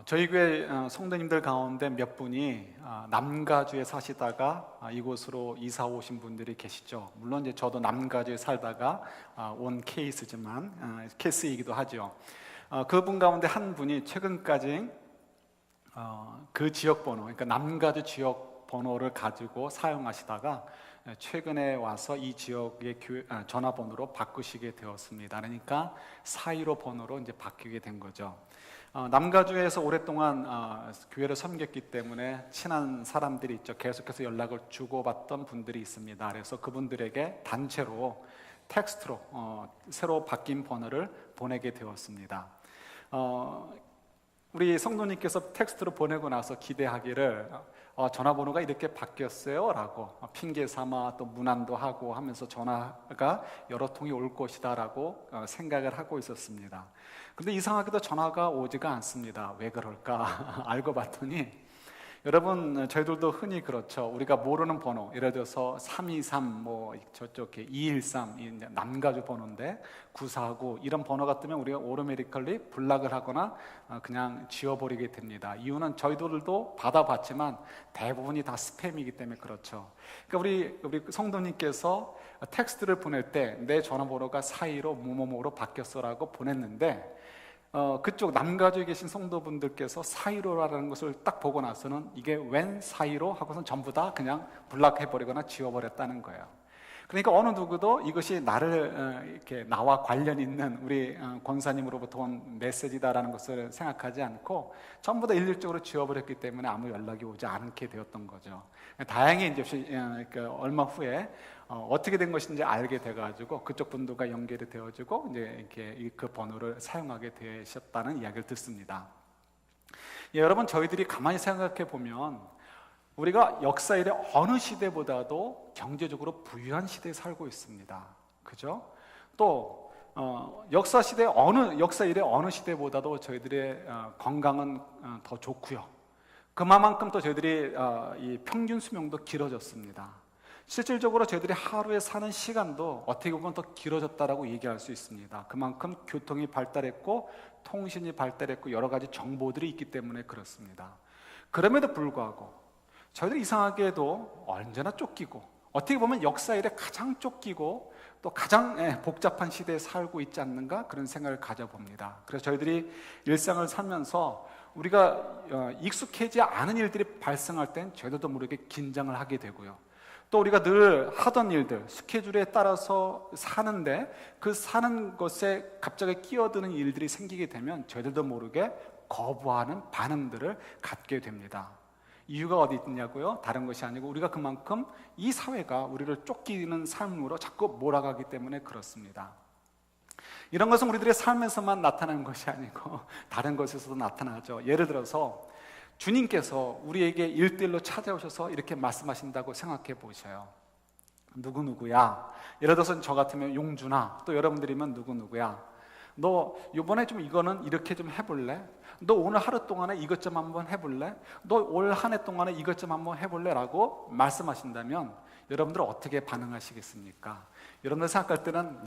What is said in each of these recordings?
저희 교회 성도님들 가운데 몇 분이 남가주에 사시다가 이곳으로 이사 오신 분들이 계시죠. 물론 이제 저도 남가주에 살다가 온 케이스이기도 하죠. 그분 가운데 한 분이 최근까지 그 지역 번호, 그러니까 남가주 지역 번호를 가지고 사용하시다가 최근에 와서 이 지역의 전화번호로 바꾸시게 되었습니다. 그러니까 415 번호로 이제 바뀌게 된 거죠. 남가주에서 오랫동안 교회를 섬겼기 때문에 친한 사람들이 있죠. 계속해서 연락을 주고받던 분들이 있습니다. 그래서 그분들에게 단체로 텍스트로 새로 바뀐 번호를 보내게 되었습니다. 우리 성도님께서 텍스트로 보내고 나서 기대하기를 전화번호가 이렇게 바뀌었어요 라고 핑계 삼아 또 무난도 하고 하면서 전화가 여러 통이 올 것이다 라고 생각을 하고 있었습니다. 근데 이상하게도 전화가 오지가 않습니다. 왜 그럴까? 알고 봤더니 여러분, 저희들도 흔히 그렇죠. 우리가 모르는 번호, 예를 들어서 323, 저쪽 213, 남가주 번호인데 949 이런 번호가 뜨면 우리가 오토매티컬리 블락을 하거나 그냥 지워버리게 됩니다. 이유는 저희들도 받아봤지만 대부분이 다 스팸이기 때문에 그렇죠. 그러니까 우리 성도님께서 텍스트를 보낼 때 내 전화번호가 415 뭐뭐뭐로 바뀌었어라고 보냈는데 그쪽 남가주에 계신 성도분들께서 415라는 것을 딱 보고 나서는 이게 웬 415 하고선 전부 다 그냥 블락해버리거나 지워버렸다는 거예요. 그러니까 어느 누구도 이것이 나와 관련 있는 우리 권사님으로부터 온 메시지다라는 것을 생각하지 않고 전부 다 일률적으로 지워버렸기 때문에 아무 연락이 오지 않게 되었던 거죠. 다행히 이제 얼마 후에 어떻게 된 것인지 알게 돼가지고 그쪽 분들과 연결이 되어지고 이제 이렇게 그 번호를 사용하게 되셨다는 이야기를 듣습니다. 여러분, 저희들이 가만히 생각해 보면 우리가 역사 이래 어느 시대보다도 경제적으로 부유한 시대에 살고 있습니다. 그죠? 또 역사 이래 어느 시대보다도 저희들의 건강은 더 좋고요. 그만큼 또 저희들이 이 평균 수명도 길어졌습니다. 실질적으로 저희들이 하루에 사는 시간도 어떻게 보면 더 길어졌다라고 얘기할 수 있습니다. 그만큼 교통이 발달했고 통신이 발달했고 여러 가지 정보들이 있기 때문에 그렇습니다. 그럼에도 불구하고 저희들이 이상하게도 언제나 쫓기고 어떻게 보면 역사 이래 가장 쫓기고 또 가장 복잡한 시대에 살고 있지 않는가 그런 생각을 가져봅니다. 그래서 저희들이 일상을 살면서 우리가 익숙해지지 않은 일들이 발생할 땐 저희들도 모르게 긴장을 하게 되고요. 또 우리가 늘 하던 일들, 스케줄에 따라서 사는데 그 사는 것에 갑자기 끼어드는 일들이 생기게 되면 저희들도 모르게 거부하는 반응들을 갖게 됩니다. 이유가 어디 있냐고요? 다른 것이 아니고 우리가 그만큼 이 사회가 우리를 쫓기는 삶으로 자꾸 몰아가기 때문에 그렇습니다. 이런 것은 우리들의 삶에서만 나타나는 것이 아니고 다른 것에서도 나타나죠. 예를 들어서 주님께서 우리에게 1대1로 찾아오셔서 이렇게 말씀하신다고 생각해 보셔요. 누구누구야. 예를 들어서 저 같으면 용준아, 또 여러분들이면 누구누구야. 너 이번에 좀 이거는 이렇게 좀 해볼래? 너 오늘 하루 동안에 이것 좀 한번 해볼래? 너 올 한 해 동안에 이것 좀 한번 해볼래? 라고 말씀하신다면 여러분들은 어떻게 반응하시겠습니까? 여러분들 생각할 때는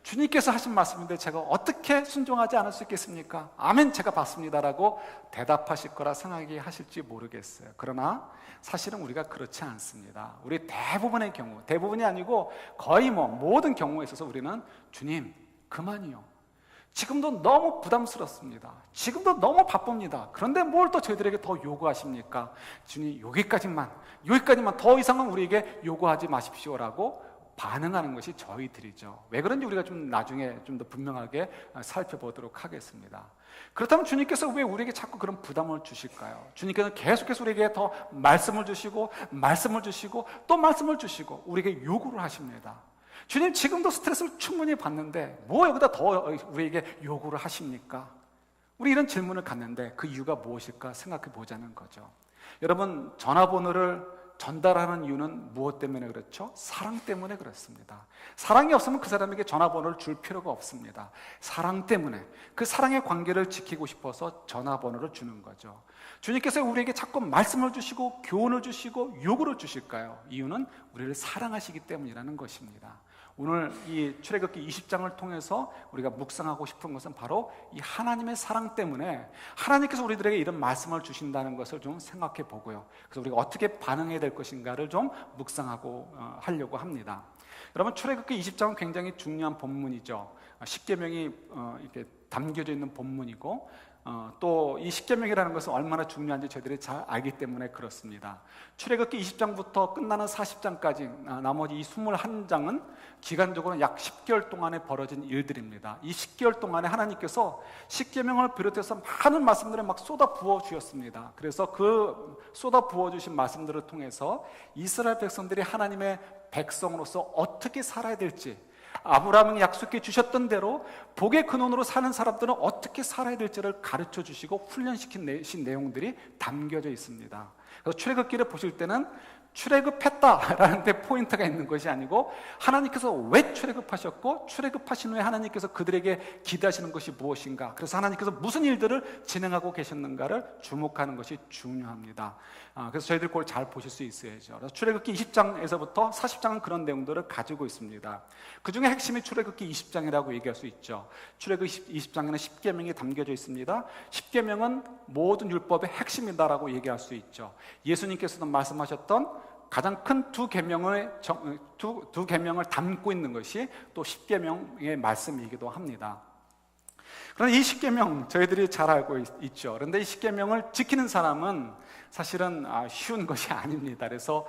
주님께서 하신 말씀인데 제가 어떻게 순종하지 않을 수 있겠습니까? 아멘, 제가 받습니다라고 대답하실 거라 생각하실지 모르겠어요. 그러나 사실은 우리가 그렇지 않습니다. 우리 대부분의 경우, 대부분이 아니고 거의 모든 경우에 있어서 우리는 주님, 그만이요. 지금도 너무 부담스럽습니다. 지금도 너무 바쁩니다. 그런데 뭘 또 저희들에게 더 요구하십니까? 주님, 여기까지만 더 이상은 우리에게 요구하지 마십시오라고 반응하는 것이 저희들이죠. 왜 그런지 우리가 좀 나중에 좀 더 분명하게 살펴보도록 하겠습니다. 그렇다면 주님께서 왜 우리에게 자꾸 그런 부담을 주실까요? 주님께서는 계속해서 우리에게 더 말씀을 주시고 또 말씀을 주시고 우리에게 요구를 하십니다. 주님, 지금도 스트레스를 충분히 받는데 뭐 여기다 더 우리에게 요구를 하십니까? 우리 이런 질문을 갖는데 그 이유가 무엇일까 생각해 보자는 거죠. 여러분, 전화번호를 전달하는 이유는 무엇 때문에 그렇죠? 사랑 때문에 그렇습니다. 사랑이 없으면 그 사람에게 전화번호를 줄 필요가 없습니다. 사랑 때문에, 그 사랑의 관계를 지키고 싶어서 전화번호를 주는 거죠. 주님께서 우리에게 자꾸 말씀을 주시고 교훈을 주시고 요구를 주실까요? 이유는 우리를 사랑하시기 때문이라는 것입니다. 오늘 이 출애굽기 20장을 통해서 우리가 묵상하고 싶은 것은 바로 이 하나님의 사랑 때문에 하나님께서 우리들에게 이런 말씀을 주신다는 것을 좀 생각해 보고요. 그래서 우리가 어떻게 반응해야 될 것인가를 좀 묵상하고 하려고 합니다. 여러분, 출애굽기 20장은 굉장히 중요한 본문이죠. 십계명이 이렇게 담겨져 있는 본문이고 또 이 십계명이라는 것은 얼마나 중요한지 저희들이 잘 알기 때문에 그렇습니다. 출애굽기 20장부터 끝나는 40장까지 나머지 이 21장은 기간적으로 약 10개월 동안에 벌어진 일들입니다. 이 10개월 동안에 하나님께서 십계명을 비롯해서 많은 말씀들을 막 쏟아 부어 주셨습니다. 그래서 그 쏟아 부어 주신 말씀들을 통해서 이스라엘 백성들이 하나님의 백성으로서 어떻게 살아야 될지, 아브라함이 약속해 주셨던 대로 복의 근원으로 사는 사람들은 어떻게 살아야 될지를 가르쳐 주시고 훈련시킨 내용들이 담겨져 있습니다. 그래서 출애굽기를 보실 때는 출애굽했다라는 데 포인트가 있는 것이 아니고 하나님께서 왜 출애굽하셨고 출애굽하신 후에 하나님께서 그들에게 기대하시는 것이 무엇인가, 그래서 하나님께서 무슨 일들을 진행하고 계셨는가를 주목하는 것이 중요합니다. 그래서 저희들 그걸 잘 보실 수 있어야죠. 그래서 출애굽기 20장에서부터 40장은 그런 내용들을 가지고 있습니다. 그 중에 핵심이 출애굽기 20장이라고 얘기할 수 있죠. 출애굽기 20장에는 십계명이 담겨져 있습니다. 십계명은 모든 율법의 핵심이다라고 얘기할 수 있죠. 예수님께서도 말씀하셨던 가장 큰 두 계명을 담고 있는 것이 또 십계명의 말씀이기도 합니다. 그런데 이 십계명 저희들이 잘 알고 있죠. 그런데 이 십계명을 지키는 사람은 사실은 쉬운 것이 아닙니다. 그래서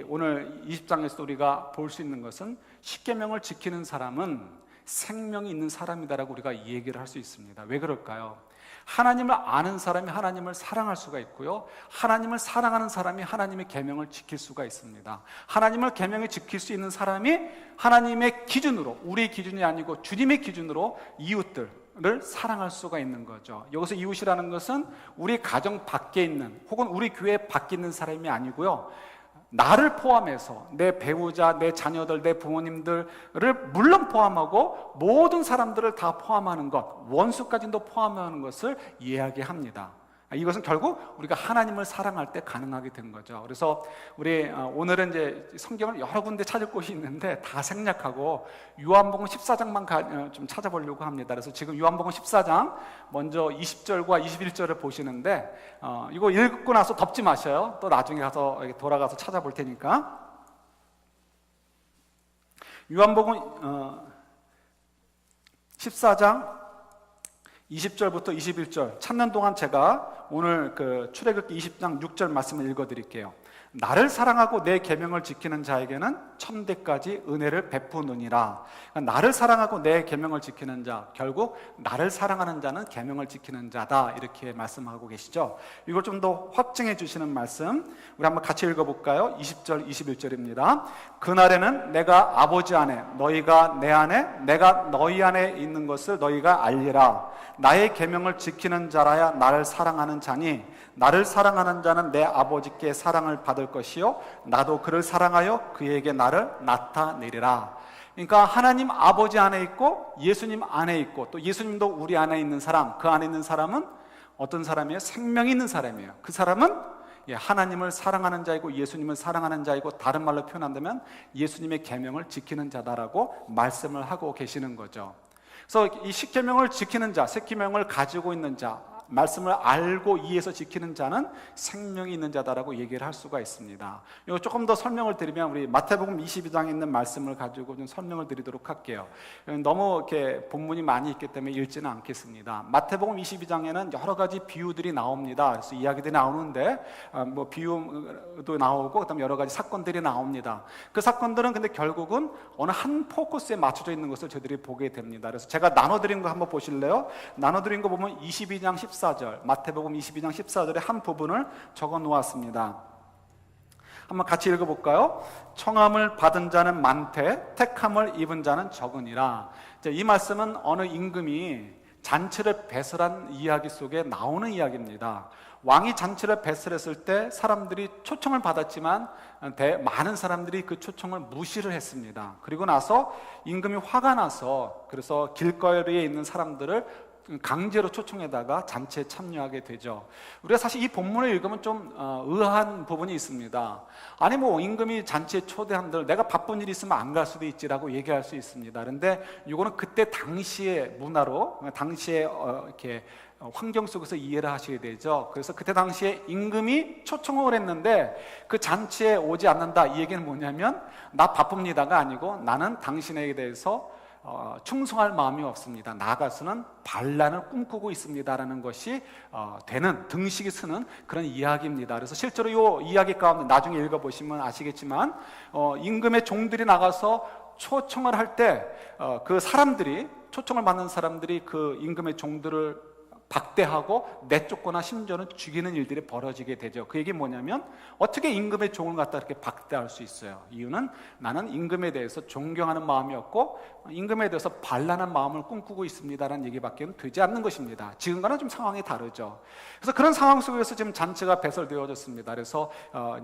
오늘 20장에서 우리가 볼 수 있는 것은 십계명을 지키는 사람은 생명이 있는 사람이다라고 우리가 얘기를 할 수 있습니다. 왜 그럴까요? 하나님을 아는 사람이 하나님을 사랑할 수가 있고요, 하나님을 사랑하는 사람이 하나님의 계명을 지킬 수가 있습니다. 하나님을 계명을 지킬 수 있는 사람이 하나님의 기준으로, 우리 기준이 아니고 주님의 기준으로 이웃들을 사랑할 수가 있는 거죠. 여기서 이웃이라는 것은 우리 가정 밖에 있는 혹은 우리 교회 밖에 있는 사람이 아니고요, 나를 포함해서 내 배우자, 내 자녀들, 내 부모님들을 물론 포함하고 모든 사람들을 다 포함하는 것, 원수까지도 포함하는 것을 이야기합니다. 이것은 결국 우리가 하나님을 사랑할 때 가능하게 된 거죠. 그래서 우리 오늘은 이제 성경을 여러 군데 찾을 곳이 있는데 다 생략하고 요한복음 14장만 좀 찾아보려고 합니다. 그래서 지금 요한복음 14장 먼저 20절과 21절을 보시는데 이거 읽고 나서 덮지 마셔요. 또 나중에 가서 돌아가서 찾아볼 테니까. 요한복음 14장 20절부터 21절 찾는 동안 제가 오늘 그 출애굽기 20장 6절 말씀을 읽어드릴게요. 나를 사랑하고 내 계명을 지키는 자에게는 천대까지 은혜를 베푸느니라. 그러니까 나를 사랑하고 내 계명을 지키는 자, 결국 나를 사랑하는 자는 계명을 지키는 자다, 이렇게 말씀하고 계시죠. 이걸 좀 더 확증해 주시는 말씀 우리 한번 같이 읽어볼까요? 20절 21절입니다. 그날에는 내가 아버지 안에, 너희가 내 안에, 내가 너희 안에 있는 것을 너희가 알리라. 나의 계명을 지키는 자라야 나를 사랑하는 자니 나를 사랑하는 자는 내 아버지께 사랑을 받을 것이요 나도 그를 사랑하여 그에게 나를 나타내리라. 그러니까 하나님 아버지 안에 있고 예수님 안에 있고 또 예수님도 우리 안에 있는 사람, 그 안에 있는 사람은 어떤 사람이에요? 생명이 있는 사람이에요. 그 사람은 하나님을 사랑하는 자이고 예수님을 사랑하는 자이고, 다른 말로 표현한다면 예수님의 계명을 지키는 자다라고 말씀을 하고 계시는 거죠. 그래서 이 십계명을 지키는 자, 십계명을 가지고 있는 자, 말씀을 알고 이해해서 지키는 자는 생명이 있는 자다라고 얘기를 할 수가 있습니다. 이거 조금 더 설명을 드리면 우리 마태복음 22장에 있는 말씀을 가지고 좀 설명을 드리도록 할게요. 너무 이렇게 본문이 많이 있기 때문에 읽지는 않겠습니다. 마태복음 22장에는 여러 가지 비유들이 나옵니다. 그래서 이야기들이 나오는데 뭐 비유도 나오고 그다음에 여러 가지 사건들이 나옵니다. 그 사건들은 근데 결국은 어느 한 포커스에 맞춰져 있는 것을 저희들이 보게 됩니다. 그래서 제가 나눠드린 거 한번 보실래요? 나눠드린 거 보면 22장 14절, 마태복음 22장 14절의 한 부분을 적어 놓았습니다. 한번 같이 읽어볼까요? 청함을 받은 자는 많되 택함을 입은 자는 적으니라. 이 말씀은 어느 임금이 잔치를 배설한 이야기 속에 나오는 이야기입니다. 왕이 잔치를 배설했을 때 사람들이 초청을 받았지만 많은 사람들이 그 초청을 무시를 했습니다. 그리고 나서 임금이 화가 나서 그래서 길거리에 있는 사람들을 강제로 초청에다가 잔치에 참여하게 되죠. 우리가 사실 이 본문을 읽으면 좀 의아한 부분이 있습니다. 아니 뭐 임금이 잔치에 초대한들 내가 바쁜 일이 있으면 안 갈 수도 있지라고 얘기할 수 있습니다. 그런데 이거는 그때 당시의 문화로 당시에 이렇게 환경 속에서 이해를 하셔야 되죠. 그래서 그때 당시에 임금이 초청을 했는데 그 잔치에 오지 않는다, 이 얘기는 뭐냐면 나 바쁩니다가 아니고 나는 당신에게 대해서 충성할 마음이 없습니다. 나아가서는 반란을 꿈꾸고 있습니다라는 것이 되는, 등식이 쓰는 그런 이야기입니다. 그래서 실제로 이 이야기 가운데 나중에 읽어보시면 아시겠지만 임금의 종들이 나가서 초청을 할 때 그 사람들이, 초청을 받는 사람들이 그 임금의 종들을 박대하고 내쫓거나 심지어는 죽이는 일들이 벌어지게 되죠. 그 얘기 뭐냐면 어떻게 임금의 종을 갖다 이렇게 박대할 수 있어요? 이유는 나는 임금에 대해서 존경하는 마음이 없고 임금에 대해서 반란한 마음을 꿈꾸고 있습니다라는 얘기밖에 되지 않는 것입니다. 지금과는 좀 상황이 다르죠. 그래서 그런 상황 속에서 지금 잔치가 배설되어졌습니다. 그래서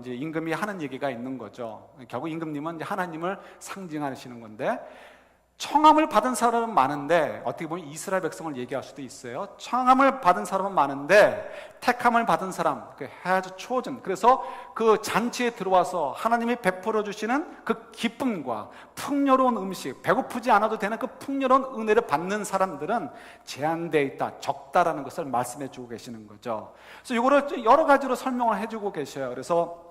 이제 임금이 하는 얘기가 있는 거죠. 결국 임금님은 이제 하나님을 상징하시는 건데, 청함을 받은 사람은 많은데, 어떻게 보면 이스라엘 백성을 얘기할 수도 있어요. 청함을 받은 사람은 많은데 택함을 받은 사람, has chosen, 그래서 그 잔치에 들어와서 하나님이 베풀어 주시는 그 기쁨과 풍요로운 음식, 배고프지 않아도 되는 그 풍요로운 은혜를 받는 사람들은 제한되어 있다, 적다라는 것을 말씀해 주고 계시는 거죠. 그래서 이거를 여러 가지로 설명을 해주고 계셔요. 그래서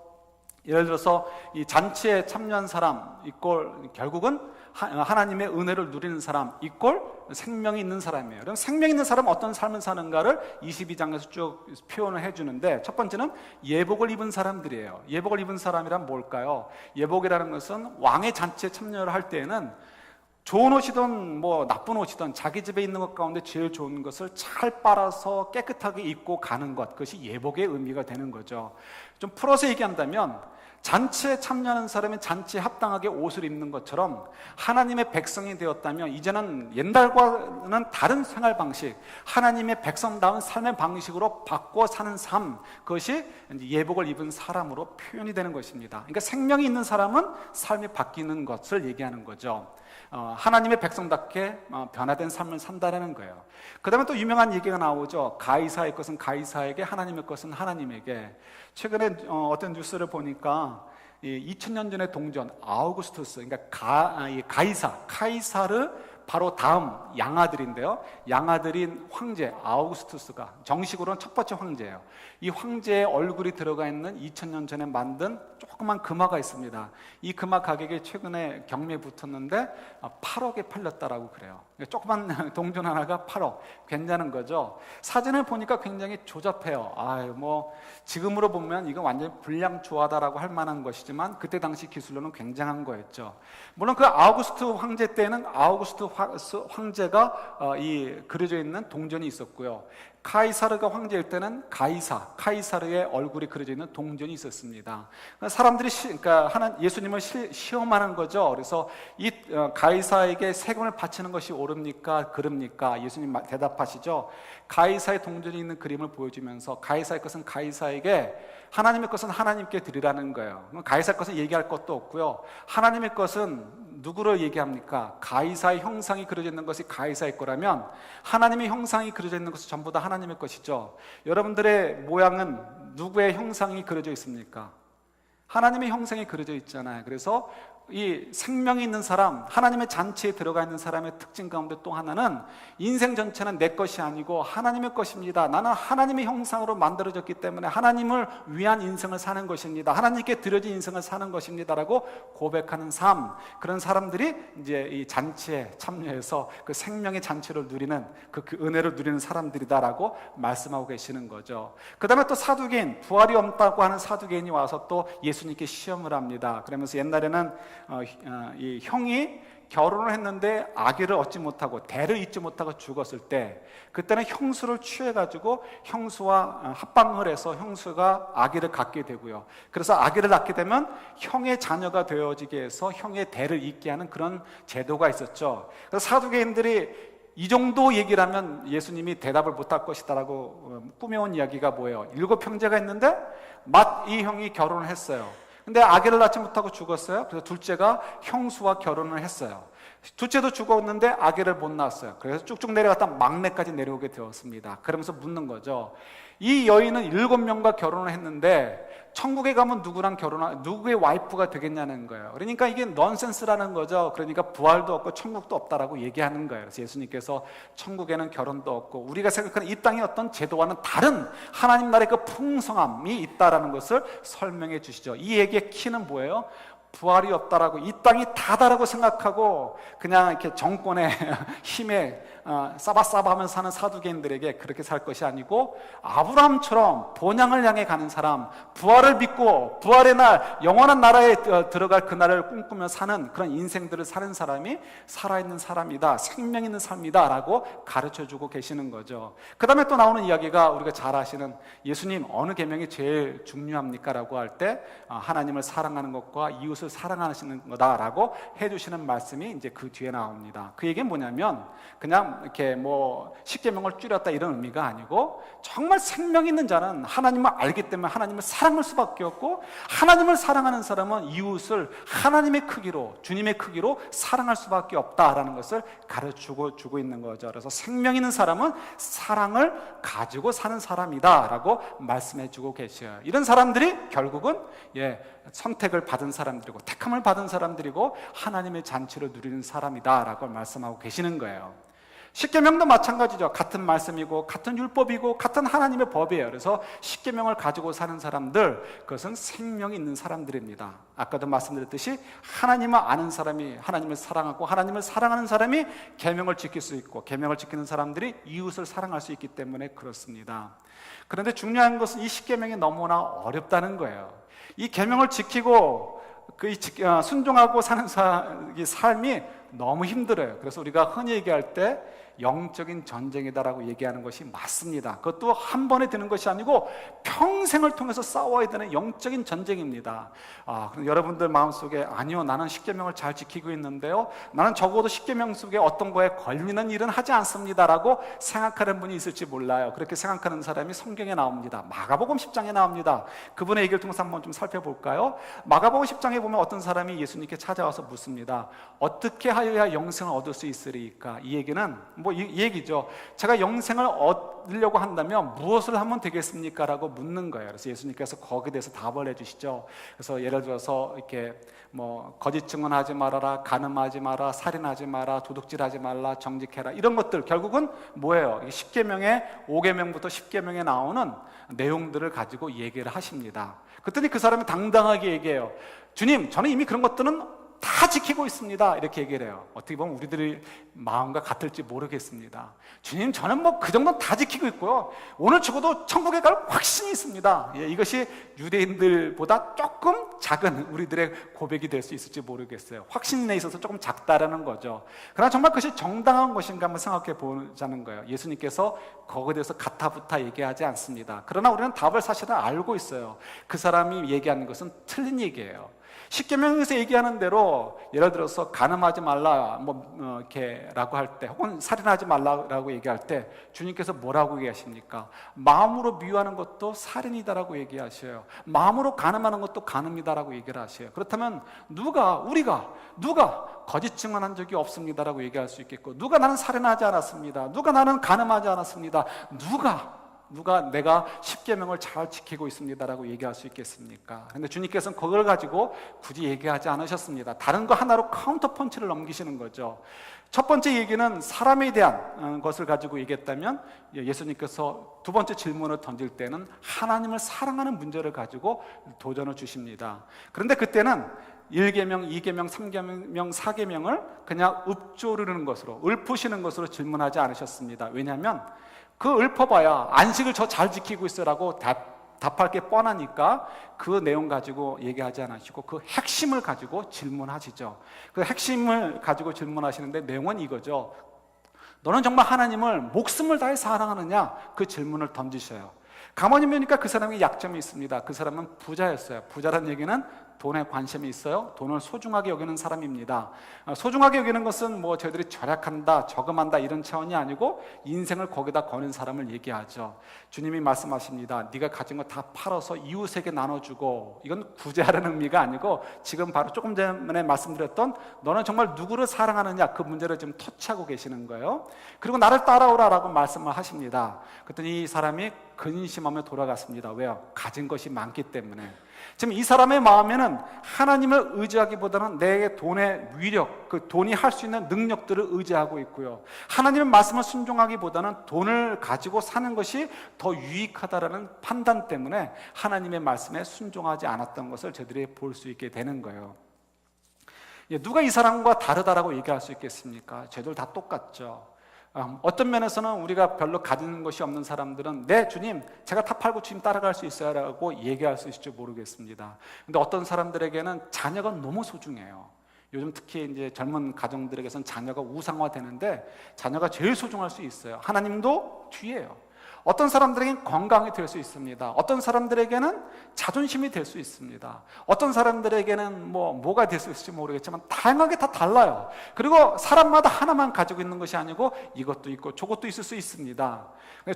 예를 들어서 이 잔치에 참여한 사람 이꼴 결국은 하나님의 은혜를 누리는 사람 이꼴 생명이 있는 사람이에요. 그럼 생명 있는 사람은 어떤 삶을 사는가를 22장에서 쭉 표현을 해주는데, 첫 번째는 예복을 입은 사람들이에요. 예복을 입은 사람이란 뭘까요? 예복이라는 것은 왕의 잔치에 참여를 할 때에는 좋은 옷이든 뭐 나쁜 옷이든 자기 집에 있는 것 가운데 제일 좋은 것을 잘 빨아서 깨끗하게 입고 가는 것, 그것이 예복의 의미가 되는 거죠. 좀 풀어서 얘기한다면 잔치에 참여하는 사람이 잔치에 합당하게 옷을 입는 것처럼 하나님의 백성이 되었다면 이제는 옛날과는 다른 생활 방식, 하나님의 백성다운 삶의 방식으로 바꿔 사는 삶, 그것이 예복을 입은 사람으로 표현이 되는 것입니다. 그러니까 생명이 있는 사람은 삶이 바뀌는 것을 얘기하는 거죠. 하나님의 백성답게 변화된 삶을 산다는 거예요. 그 다음에 또 유명한 얘기가 나오죠. 가이사의 것은 가이사에게, 하나님의 것은 하나님에게. 최근에 어떤 뉴스를 보니까 2000년 전의 동전 아우구스투스, 그러니까 카이사르 바로 다음 양아들인데요, 양아들인 황제 아우구스투스가 정식으로는 첫 번째 황제예요. 이 황제의 얼굴이 들어가 있는 2000년 전에 만든 조그만 금화가 있습니다. 이 금화 가격이 최근에 경매에 붙었는데 8억에 팔렸다라고 그래요. 조그만 동전 하나가 8억, 괜찮은 거죠. 사진을 보니까 굉장히 조잡해요. 뭐 지금으로 보면 이건 완전히 불량조화다라고 할 만한 것이지만 그때 당시 기술로는 굉장한 거였죠. 물론 그 아우구스트 황제 때는 아우구스트 황제가 이 그려져 있는 동전이 있었고요. 카이사르가 황제일 때는 카이사르의 얼굴이 그려져 있는 동전이 있었습니다. 사람들이 그러니까 예수님을 시험하는 거죠. 그래서 이 가이사에게 세금을 바치는 것이 옳습니까? 그럽니까? 예수님 대답하시죠. 가이사의 동전이 있는 그림을 보여주면서 가이사의 것은 가이사에게, 하나님의 것은 하나님께 드리라는 거예요. 가이사의 것은 얘기할 것도 없고요. 하나님의 것은 누구를 얘기합니까? 가이사의 형상이 그려져 있는 것이 가이사의 거라면 하나님의 형상이 그려져 있는 것은 전부 다 하나님의 것이죠. 여러분들의 모양은 누구의 형상이 그려져 있습니까? 하나님의 형상이 그려져 있잖아요. 그래서 이 생명이 있는 사람, 하나님의 잔치에 들어가 있는 사람의 특징 가운데 또 하나는 인생 전체는 내 것이 아니고 하나님의 것입니다. 나는 하나님의 형상으로 만들어졌기 때문에 하나님을 위한 인생을 사는 것입니다. 하나님께 드려진 인생을 사는 것입니다라고 고백하는 삶, 그런 사람들이 이제 이 잔치에 참여해서 그 생명의 잔치를 누리는 그 은혜를 누리는 사람들이다라고 말씀하고 계시는 거죠. 그 다음에 또 사두개인, 부활이 없다고 하는 사두개인이 와서 또 예수님께 시험을 합니다. 그러면서 옛날에는 이 형이 결혼을 했는데 아기를 얻지 못하고 대를 잇지 못하고 죽었을 때, 그때는 형수를 취해가지고 형수와 합방을 해서 형수가 아기를 갖게 되고요. 그래서 아기를 낳게 되면 형의 자녀가 되어지게 해서 형의 대를 잇게 하는 그런 제도가 있었죠. 그래서 사두개인들이 이 정도 얘기를 하면 예수님이 대답을 못할 것이다라고 꾸며온 이야기가 뭐예요? 7 형제가 있는데 맏이 형이 결혼을 했어요. 근데 아기를 낳지 못하고 죽었어요. 그래서 둘째가 형수와 결혼을 했어요. 둘째도 죽었는데 아기를 못 낳았어요. 그래서 쭉쭉 내려갔다 막내까지 내려오게 되었습니다. 그러면서 묻는 거죠. 이 여인은 7명과 결혼을 했는데 천국에 가면 누구의 와이프가 되겠냐는 거예요. 그러니까 이게 넌센스라는 거죠. 그러니까 부활도 없고 천국도 없다라고 얘기하는 거예요. 그래서 예수님께서 천국에는 결혼도 없고 우리가 생각하는 이 땅의 어떤 제도와는 다른 하나님 나라의 그 풍성함이 있다라는 것을 설명해 주시죠. 이 얘기의 키는 뭐예요? 부활이 없다라고, 이 땅이 다다라고 생각하고 그냥 이렇게 정권의 힘에 싸바싸바하면서 사는 사두개인들에게 그렇게 살 것이 아니고, 아브라함처럼 본향을 향해 가는 사람, 부활을 믿고 부활의 날, 영원한 나라에 들어갈 그날을 꿈꾸며 사는 그런 인생들을 사는 사람이 살아있는 사람이다, 생명 있는 삶이다 라고 가르쳐주고 계시는 거죠. 그 다음에 또 나오는 이야기가 우리가 잘 아시는, 예수님 어느 계명이 제일 중요합니까? 라고 할 때 하나님을 사랑하는 것과 이웃을 사랑하시는 거다라고 해주시는 말씀이 이제 그 뒤에 나옵니다. 그 얘기는 뭐냐면 그냥 이렇게 뭐 십계명을 줄였다 이런 의미가 아니고, 정말 생명 있는 자는 하나님을 알기 때문에 하나님을 사랑할 수밖에 없고, 하나님을 사랑하는 사람은 이웃을 하나님의 크기로, 주님의 크기로 사랑할 수밖에 없다라는 것을 가르치고 있는 거죠. 그래서 생명 있는 사람은 사랑을 가지고 사는 사람이다라고 말씀해 주고 계셔요. 이런 사람들이 결국은 선택을 받은 사람들이고 택함을 받은 사람들이고 하나님의 잔치를 누리는 사람이다라고 말씀하고 계시는 거예요. 십계명도 마찬가지죠. 같은 말씀이고 같은 율법이고 같은 하나님의 법이에요. 그래서 십계명을 가지고 사는 사람들, 그것은 생명이 있는 사람들입니다. 아까도 말씀드렸듯이 하나님을 아는 사람이 하나님을 사랑하고 하나님을 사랑하는 사람이 계명을 지킬 수 있고, 계명을 지키는 사람들이 이웃을 사랑할 수 있기 때문에 그렇습니다. 그런데 중요한 것은 이 십계명이 너무나 어렵다는 거예요. 이 계명을 지키고 순종하고 사는 삶이 너무 힘들어요. 그래서 우리가 흔히 얘기할 때 영적인 전쟁이다라고 얘기하는 것이 맞습니다. 그것도 한 번에 되는 것이 아니고 평생을 통해서 싸워야 되는 영적인 전쟁입니다. 그럼 여러분들 마음속에, 아니요, 나는 십계명을 잘 지키고 있는데요, 나는 적어도 십계명 속에 어떤 거에 걸리는 일은 하지 않습니다라고 생각하는 분이 있을지 몰라요. 그렇게 생각하는 사람이 성경에 나옵니다. 마가복음 10장에 나옵니다. 그분의 얘기를 통해서 한번 좀 살펴볼까요? 마가복음 10장에 보면 어떤 사람이 예수님께 찾아와서 묻습니다. 어떻게 하여야 영생을 얻을 수 있으리까? 이 얘기는 이 얘기죠. 제가 영생을 얻으려고 한다면 무엇을 하면 되겠습니까? 라고 묻는 거예요. 그래서 예수님께서 거기에 대해서 답을 해주시죠. 그래서 예를 들어서 이렇게 거짓 증언하지 말아라, 간음하지 마라, 살인하지 마라, 도둑질하지 말라, 정직해라, 이런 것들 결국은 뭐예요? 10계명에 5계명부터 10계명에 나오는 내용들을 가지고 얘기를 하십니다. 그랬더니 그 사람이 당당하게 얘기해요. 주님, 저는 이미 그런 것들은 다 지키고 있습니다. 이렇게 얘기를 해요. 어떻게 보면 우리들의 마음과 같을지 모르겠습니다. 주님, 저는 그 정도는 다 지키고 있고요, 오늘 죽어도 천국에 갈 확신이 있습니다. 이것이 유대인들보다 조금 작은 우리들의 고백이 될 수 있을지 모르겠어요. 확신에 있어서 조금 작다라는 거죠. 그러나 정말 그것이 정당한 것인가 한번 생각해 보자는 거예요. 예수님께서 거기에 대해서 가타부타 얘기하지 않습니다. 그러나 우리는 답을 사실은 알고 있어요. 그 사람이 얘기하는 것은 틀린 얘기예요. 십계명에서 얘기하는 대로, 예를 들어서 간음하지 말라 라고 할 때, 혹은 살인하지 말라라고 얘기할 때 주님께서 뭐라고 얘기하십니까? 마음으로 미워하는 것도 살인이다라고 얘기하셔요. 마음으로 간음하는 것도 간음이다라고 얘기를 하셔요. 그렇다면 우리가 거짓 증언한 적이 없습니다라고 얘기할 수 있겠고, 누가 나는 살인하지 않았습니다, 누가 나는 간음하지 않았습니다, 누가 내가 십계명을 잘 지키고 있습니다라고 얘기할 수 있겠습니까? 그런데 주님께서는 그걸 가지고 굳이 얘기하지 않으셨습니다. 다른 거 하나로 카운터 펀치를 넘기시는 거죠. 첫 번째 얘기는 사람에 대한 것을 가지고 얘기했다면, 예수님께서 두 번째 질문을 던질 때는 하나님을 사랑하는 문제를 가지고 도전을 주십니다. 그런데 그때는 1계명, 2계명, 3계명, 4계명을 그냥 읊조르는 것으로, 읊으시는 것으로 질문하지 않으셨습니다. 왜냐하면 그 읊어봐야 안식을 저 잘 지키고 있어라고 답할 게 뻔하니까 그 내용 가지고 얘기하지 않으시고 그 핵심을 가지고 질문하시죠. 그 핵심을 가지고 질문하시는데 내용은 이거죠. 너는 정말 하나님을 목숨을 다해 사랑하느냐? 그 질문을 던지셔요. 가만히 보니까 그 사람이 약점이 있습니다. 그 사람은 부자였어요. 부자란 얘기는 돈에 관심이 있어요. 돈을 소중하게 여기는 사람입니다. 소중하게 여기는 것은 뭐 저희들이 절약한다, 저금한다 이런 차원이 아니고 인생을 거기다 거는 사람을 얘기하죠. 주님이 말씀하십니다. 네가 가진 거 다 팔아서 이웃에게 나눠주고, 이건 구제하라는 의미가 아니고 지금 바로 조금 전에 말씀드렸던 너는 정말 누구를 사랑하느냐 그 문제를 지금 터치하고 계시는 거예요. 그리고 나를 따라오라라고 말씀을 하십니다. 그랬더니 이 사람이 근심하며 돌아갔습니다. 왜요? 가진 것이 많기 때문에. 지금 이 사람의 마음에는 하나님을 의지하기보다는 내 돈의 위력, 그 돈이 할 수 있는 능력들을 의지하고 있고요. 하나님의 말씀을 순종하기보다는 돈을 가지고 사는 것이 더 유익하다라는 판단 때문에 하나님의 말씀에 순종하지 않았던 것을 저희들이 볼 수 있게 되는 거예요. 누가 이 사람과 다르다라고 얘기할 수 있겠습니까? 저희들 다 똑같죠. 어떤 면에서는 우리가 별로 가진 것이 없는 사람들은 네 주님 제가 다 팔고 주님 따라갈 수 있어요 라고 얘기할 수 있을지 모르겠습니다. 근데 어떤 사람들에게는 자녀가 너무 소중해요. 요즘 특히 이제 젊은 가정들에게서는 자녀가 우상화되는데 자녀가 제일 소중할 수 있어요. 하나님도 뒤에요. 어떤 사람들에게는 건강이 될 수 있습니다. 어떤 사람들에게는 자존심이 될 수 있습니다. 어떤 사람들에게는 뭐가 될 수 있을지 모르겠지만 다양하게 다 달라요. 그리고 사람마다 하나만 가지고 있는 것이 아니고 이것도 있고 저것도 있을 수 있습니다.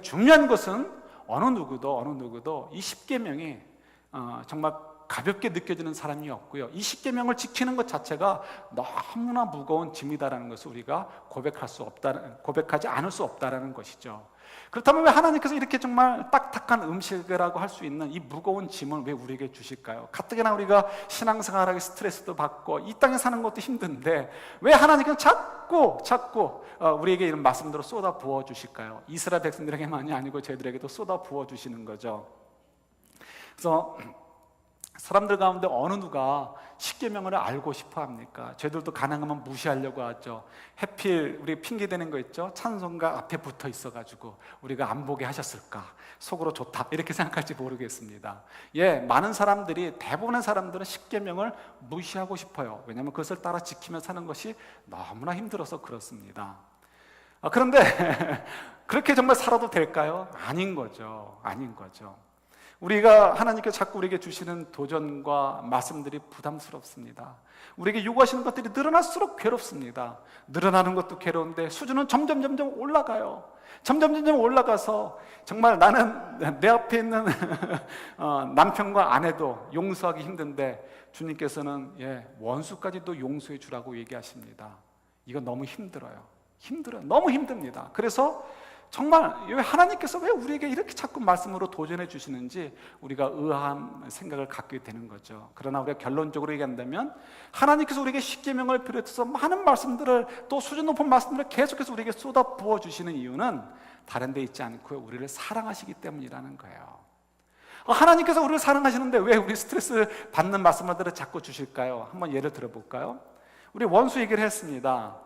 중요한 것은 어느 누구도 이 십계명이 정말 가볍게 느껴지는 사람이 없고요. 이 십계명을 지키는 것 자체가 너무나 무거운 짐이다라는 것을 우리가 고백하지 않을 수 없다라는 것이죠. 그렇다면 왜 하나님께서 이렇게 정말 딱딱한 음식이라고 할 수 있는 이 무거운 짐을 왜 우리에게 주실까요? 가뜩이나 우리가 신앙생활하기 스트레스도 받고 이 땅에 사는 것도 힘든데 왜 하나님께서 자꾸 우리에게 이런 말씀대로 쏟아 부어 주실까요? 이스라엘 백성들에게만이 아니고 저희들에게도 쏟아 부어 주시는 거죠. 그래서 사람들 가운데 어느 누가 십계명을 알고 싶어 합니까? 저희들도 가능하면 무시하려고 하죠. 해필 우리 핑계대는 거 있죠? 찬송가 앞에 붙어 있어가지고 우리가 안 보게 하셨을까? 속으로 좋다 이렇게 생각할지 모르겠습니다. 많은 사람들이, 대부분의 사람들은 십계명을 무시하고 싶어요. 왜냐하면 그것을 따라 지키며 사는 것이 너무나 힘들어서 그렇습니다. 그런데 그렇게 정말 살아도 될까요? 아닌 거죠. 우리가 하나님께서 자꾸 우리에게 주시는 도전과 말씀들이 부담스럽습니다. 우리에게 요구하시는 것들이 늘어날수록 괴롭습니다. 늘어나는 것도 괴로운데 수준은 점점 올라가요. 점점 올라가서 정말 나는 내 앞에 있는 남편과 아내도 용서하기 힘든데 주님께서는 원수까지도 용서해 주라고 얘기하십니다. 이건 너무 힘들어요. 너무 힘듭니다. 그래서 정말 하나님께서 왜 우리에게 이렇게 자꾸 말씀으로 도전해 주시는지 우리가 의아한 생각을 갖게 되는 거죠. 그러나 우리가 결론적으로 얘기한다면 하나님께서 우리에게 십계명을 비롯해서 많은 말씀들을, 또 수준 높은 말씀들을 계속해서 우리에게 쏟아 부어 주시는 이유는 다른 데 있지 않고요, 우리를 사랑하시기 때문이라는 거예요. 하나님께서 우리를 사랑하시는데 왜 우리 스트레스 받는 말씀들을 자꾸 주실까요? 한번 예를 들어볼까요? 우리 원수 얘기를 했습니다.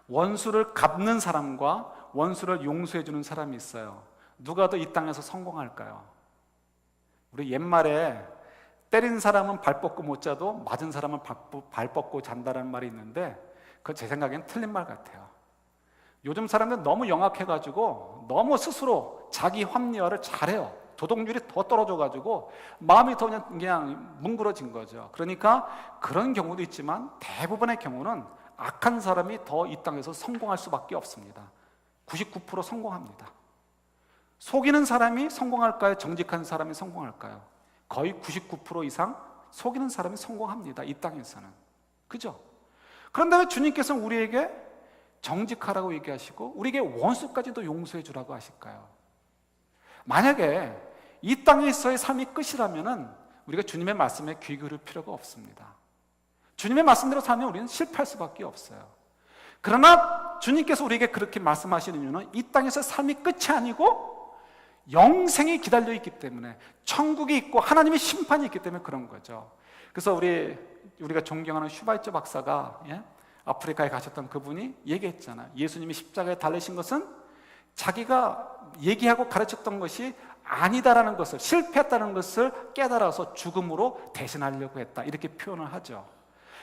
원수를 갚는 사람과 원수를 용서해 주는 사람이 있어요. 누가 더 이 땅에서 성공할까요? 우리 옛말에 때린 사람은 발 뻗고 못 자도 맞은 사람은 발 뻗고 잔다라는 말이 있는데 그건 제 생각엔 틀린 말 같아요. 요즘 사람들 너무 영악해가지고 너무 스스로 자기 합리화를 잘해요. 도덕률이 더 떨어져가지고 마음이 더 그냥 뭉그러진 거죠. 그러니까 그런 경우도 있지만 대부분의 경우는 악한 사람이 더 이 땅에서 성공할 수밖에 없습니다. 99% 성공합니다. 속이는 사람이 성공할까요? 정직한 사람이 성공할까요? 거의 99% 이상 속이는 사람이 성공합니다. 이 땅에서는. 그죠? 그런데 왜 주님께서는 우리에게 정직하라고 얘기하시고 우리에게 원수까지도 용서해 주라고 하실까요? 만약에 이 땅에서의 삶이 끝이라면 우리가 주님의 말씀에 귀 기울일 필요가 없습니다. 주님의 말씀대로 살면 우리는 실패할 수밖에 없어요. 그러나 주님께서 우리에게 그렇게 말씀하시는 이유는 이 땅에서 삶이 끝이 아니고 영생이 기다려 있기 때문에, 천국이 있고 하나님의 심판이 있기 때문에 그런 거죠. 그래서 우리가 존경하는 슈바이처 박사가 아프리카에 가셨던 그분이 얘기했잖아요. 예수님이 십자가에 달리신 것은 자기가 얘기하고 가르쳤던 것이 아니다라는 것을, 실패했다는 것을 깨달아서 죽음으로 대신하려고 했다, 이렇게 표현을 하죠.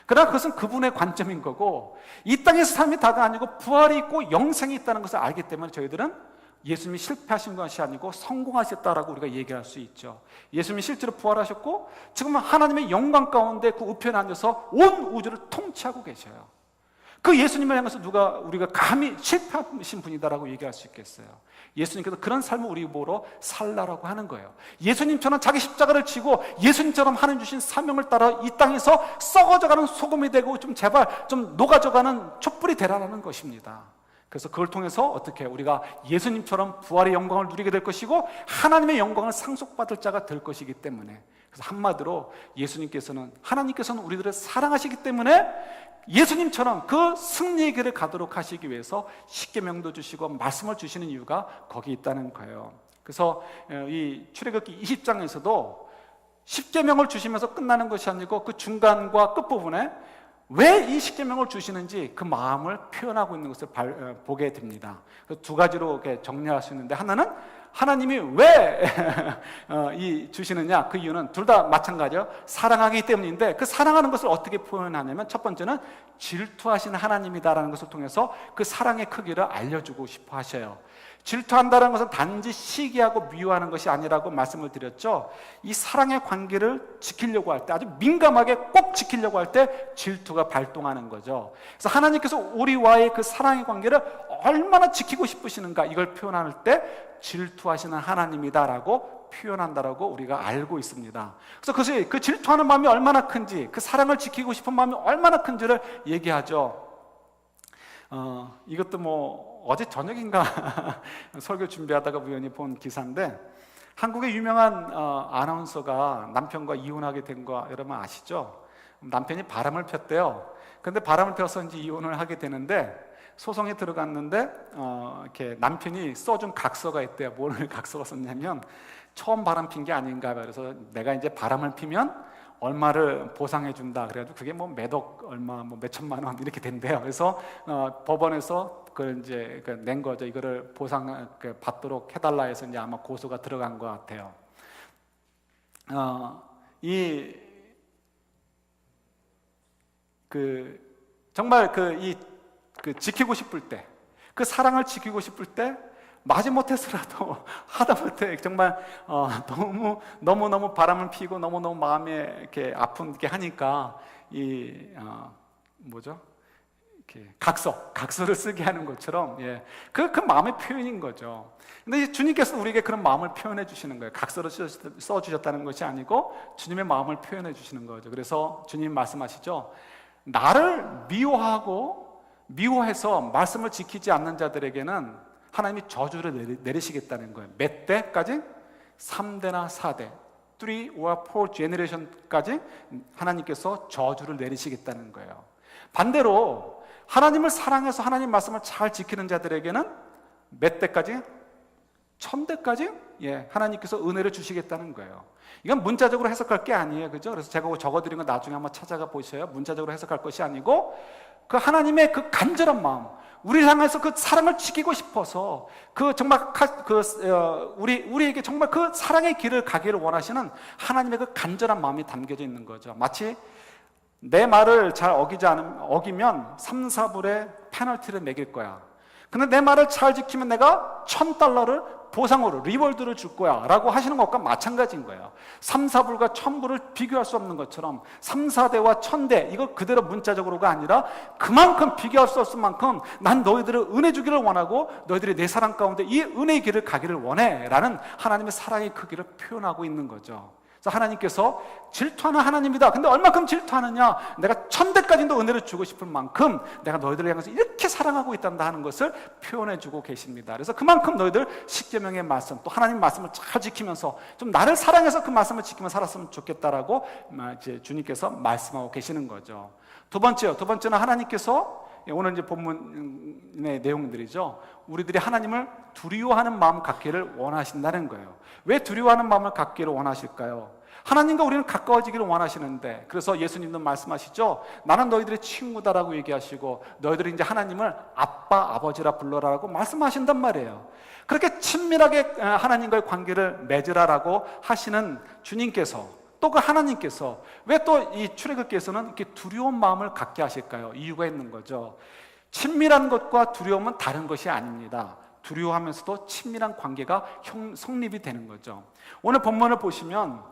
그러나 그것은 그분의 관점인 거고, 이 땅에서 삶이 다가 아니고 부활이 있고 영생이 있다는 것을 알기 때문에 저희들은 예수님이 실패하신 것이 아니고 성공하셨다라고 우리가 얘기할 수 있죠. 예수님이 실제로 부활하셨고 지금은 하나님의 영광 가운데 그 우편에 앉아서 온 우주를 통치하고 계셔요. 그 예수님을 향해서 우리가 감히 실패하신 분이다라고 얘기할 수 있겠어요? 예수님께서 그런 삶을 우리 보러 살라라고 하는 거예요. 예수님처럼 자기 십자가를 지고 예수님처럼 하나님 주신 사명을 따라 이 땅에서 썩어져가는 소금이 되고 좀 제발 좀 녹아져가는 촛불이 되라는 것입니다. 그래서 그걸 통해서 어떻게 우리가 예수님처럼 부활의 영광을 누리게 될 것이고 하나님의 영광을 상속받을 자가 될 것이기 때문에, 그래서 한마디로 하나님께서는 우리들을 사랑하시기 때문에 예수님처럼 그 승리의 길을 가도록 하시기 위해서 십계명도 주시고 말씀을 주시는 이유가 거기 있다는 거예요. 그래서 이 출애굽기 20장에서도 십계명을 주시면서 끝나는 것이 아니고 그 중간과 끝부분에 왜 이 십계명을 주시는지 그 마음을 표현하고 있는 것을 보게 됩니다. 그래서 두 가지로 이렇게 정리할 수 있는데, 하나는 하나님이 왜 주시느냐, 그 이유는 둘 다 마찬가지예요. 사랑하기 때문인데, 그 사랑하는 것을 어떻게 표현하냐면 첫 번째는 질투하시는 하나님이다라는 것을 통해서 그 사랑의 크기를 알려주고 싶어 하셔요. 질투한다는 것은 단지 시기하고 미워하는 것이 아니라고 말씀을 드렸죠. 이 사랑의 관계를 지키려고 할 때, 아주 민감하게 꼭 지키려고 할 때 질투가 발동하는 거죠. 그래서 하나님께서 우리와의 그 사랑의 관계를 얼마나 지키고 싶으시는가, 이걸 표현할 때 질투하시는 하나님이다라고 표현한다라고 우리가 알고 있습니다. 그래서 그 질투하는 마음이 얼마나 큰지, 그 사랑을 지키고 싶은 마음이 얼마나 큰지를 얘기하죠. 이것도 어제 저녁인가 설교 준비하다가 우연히 본 기사인데, 한국의 유명한 아나운서가 남편과 이혼하게 된 거 여러분 아시죠? 남편이 바람을 폈대요. 근데 바람을 펴서 이제 이혼을 하게 되는데, 소송에 들어갔는데 이렇게 남편이 써준 각서가 있대요. 뭘 각서가 썼냐면 처음 바람 핀 게 아닌가 봐요. 그래서 내가 이제 바람을 피면 얼마를 보상해 준다. 그래가지고 그게 몇억 얼마, 몇천만 원 이렇게 된대요. 그래서 법원에서 그걸 이제 낸 거죠. 이거를 보상 받도록 해달라 해서 이제 아마 고소가 들어간 것 같아요. 정말 지키고 싶을 때, 그 사랑을 지키고 싶을 때 마지못해서라도 하다못해 정말 너무 바람을 피고 너무 마음에 이렇게 아픈게 하니까 이렇게 각서를 쓰게 하는 것처럼, 그 마음의 표현인 거죠. 근데 주님께서 우리에게 그런 마음을 표현해 주시는 거예요. 각서를 써 주셨다는 것이 아니고 주님의 마음을 표현해 주시는 거죠. 그래서 주님 말씀하시죠. 나를 미워해서 말씀을 지키지 않는 자들에게는 하나님이 저주를 내리시겠다는 거예요. 몇 대까지? 3대나 4대, 3 or 4 generation까지 하나님께서 저주를 내리시겠다는 거예요. 반대로 하나님을 사랑해서 하나님 말씀을 잘 지키는 자들에게는 몇 대까지? 1000대까지? 하나님께서 은혜를 주시겠다는 거예요. 이건 문자적으로 해석할 게 아니에요. 그죠? 그래서 제가 적어드린 거 나중에 한번 찾아가 보셔요. 문자적으로 해석할 것이 아니고, 그 하나님의 그 간절한 마음, 우리를 향해서 그 사랑을 지키고 싶어서 우리에게 정말 그 사랑의 길을 가기를 원하시는 하나님의 그 간절한 마음이 담겨져 있는 거죠. 마치 내 말을 잘 어기면 3, 4불의 페널티를 매길 거야. 근데 내 말을 잘 지키면 내가 $1000를 보상으로 리월드를 줄 거야 라고 하시는 것과 마찬가지인 거예요. 3, 4불과 1000불을 비교할 수 없는 것처럼 3, 4대와 1000대, 이거 그대로 문자적으로가 아니라 그만큼 비교할 수 없을 만큼 난 너희들을 은혜 주기를 원하고 너희들이 내 사랑 가운데 이 은혜의 길을 가기를 원해 라는 하나님의 사랑의 크기를 표현하고 있는 거죠. 그래서 하나님께서 질투하는 하나님이다. 근데 얼마큼 질투하느냐? 내가 1000대까지도 은혜를 주고 싶을 만큼 내가 너희들을 향해서 이렇게 사랑하고 있단다 하는 것을 표현해 주고 계십니다. 그래서 그만큼 너희들 십계명의 말씀, 또 하나님 말씀을 잘 지키면서 좀 나를 사랑해서 그 말씀을 지키며 살았으면 좋겠다라고 이제 주님께서 말씀하고 계시는 거죠. 두 번째는 하나님께서, 오늘 이제 본문의 내용들이죠. 우리들이 하나님을 두려워하는 마음 갖기를 원하신다는 거예요. 왜 두려워하는 마음을 갖기를 원하실까요? 하나님과 우리는 가까워지기를 원하시는데, 그래서 예수님도 말씀하시죠. 나는 너희들의 친구다라고 얘기하시고 너희들이 이제 하나님을 아빠, 아버지라 불러라라고 말씀하신단 말이에요. 그렇게 친밀하게 하나님과의 관계를 맺으라라고 하시는 주님께서, 또 그 하나님께서 왜 또 이 출애굽기에서는 이렇게 두려운 마음을 갖게 하실까요? 이유가 있는 거죠. 친밀한 것과 두려움은 다른 것이 아닙니다. 두려워하면서도 친밀한 관계가 성립이 되는 거죠. 오늘 본문을 보시면